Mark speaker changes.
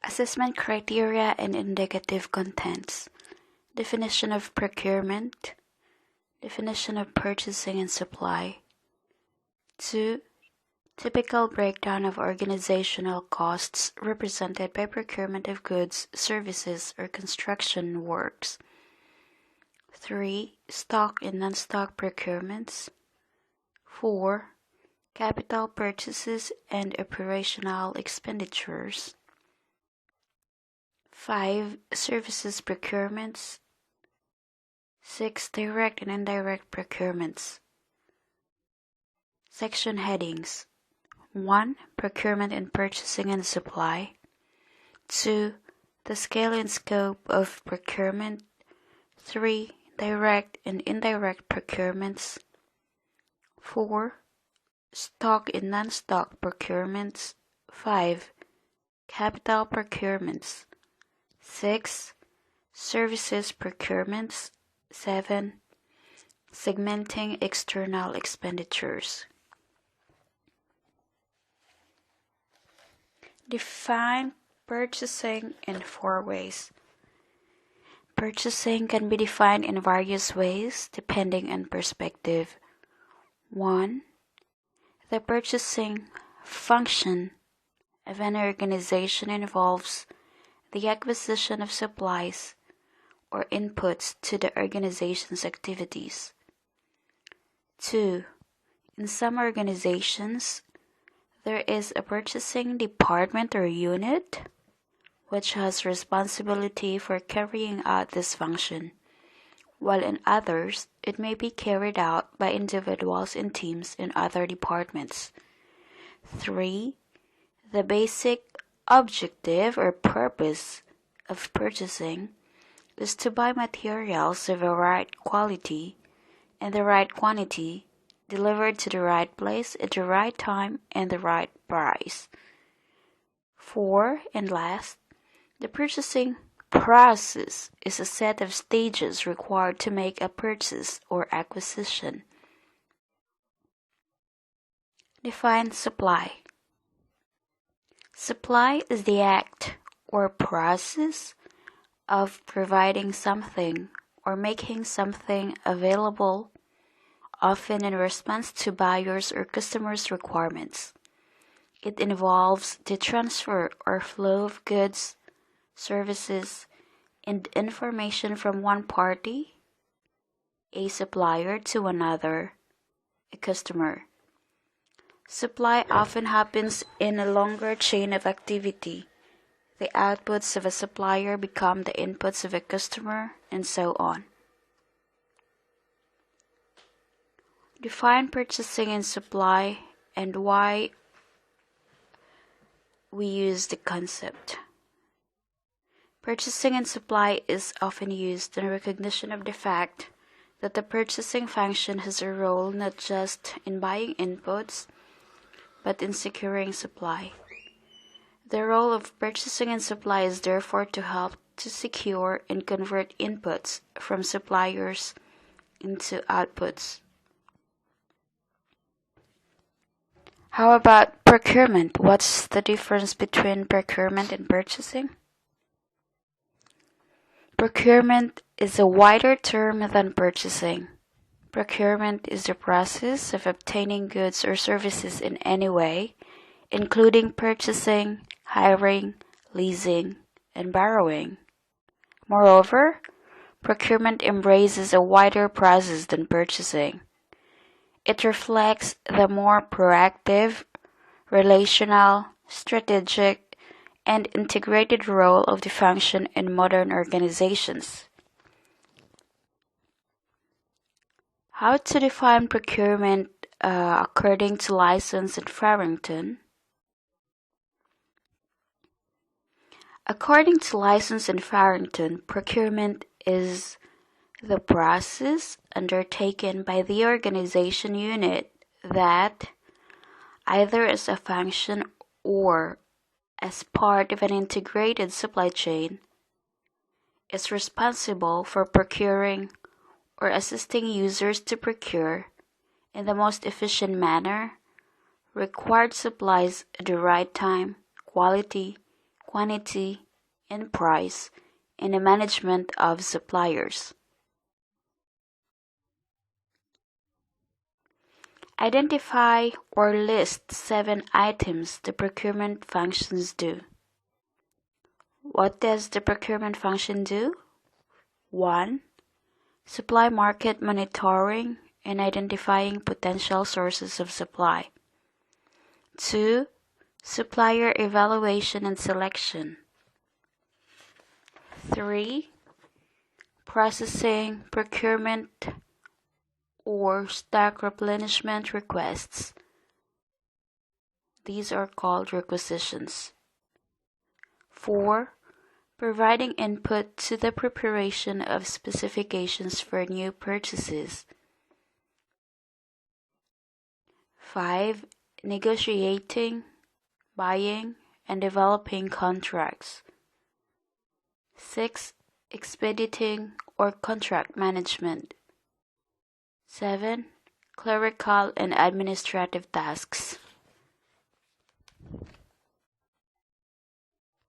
Speaker 1: Assessment criteria and indicative contents. Definition of procurement. Definition of purchasing and supply. 2. Typical breakdown of organizational costs represented by procurement of goods, services, or construction works. 3. Stock and non-stock procurements. 4. Capital purchases and operational expenditures. 5. Services procurements. 6. Direct and indirect procurements. Section headings. 1. Procurement and purchasing and supply. 2. The scale and scope of procurement. 3. Direct and indirect procurements. 4. Stock and non-stock procurements. 5. Capital procurements. 6. Services procurements. 7. Segmenting external expenditures. Define purchasing in 4 ways. Purchasing can be defined in various ways depending on perspective. 1. The purchasing function of an organization involves the acquisition of supplies or inputs to the organization's activities. 2. In some organizations, there is a purchasing department or unit which has responsibility for carrying out this function, while in others, it may be carried out by individuals and teams in other departments. 3. The basic objective or purpose of purchasing is to buy materials of the right quality and the right quantity, delivered to the right place at the right time and the right price. 4. And last, the purchasing process is a set of stages required to make a purchase or acquisition. Define supply. Supply is the act or process of providing something or making something available, often in response to buyers' or customers' requirements. It involves the transfer or flow of goods, services, and information from one party, a supplier, to another, a customer. Supply often happens in a longer chain of activity. The outputs of a supplier become the inputs of a customer, and so on. Define purchasing and supply and why we use the concept. Purchasing and supply is often used in recognition of the fact that the purchasing function has a role not just in buying inputs, but in securing supply. The role of purchasing and supply is therefore to help to secure and convert inputs from suppliers into outputs. How about procurement? What's the difference between procurement and purchasing? Procurement is a wider term than purchasing. Procurement is the process of obtaining goods or services in any way, including purchasing, hiring, leasing, and borrowing. Moreover, procurement embraces a wider process than purchasing. It reflects the more proactive, relational, strategic, and integrated role of the function in modern organizations. How to define procurement according to License and Farrington? According to License and Farrington, procurement is the process undertaken by the organization unit that, either as a function or as part of an integrated supply chain, is responsible for procuring or assisting users to procure, in the most efficient manner, required supplies at the right time, quality, quantity, and price in the management of suppliers. Identify or list 7 items the procurement functions do. What does the procurement function do? 1. Supply market monitoring and identifying potential sources of supply. 2. Supplier evaluation and selection. 3. Processing procurement or stock replenishment requests. These are called requisitions. 4. Providing input to the preparation of specifications for new purchases. 5. Negotiating, buying, and developing contracts. 6. Expediting or contract management. 7. Clerical and administrative tasks.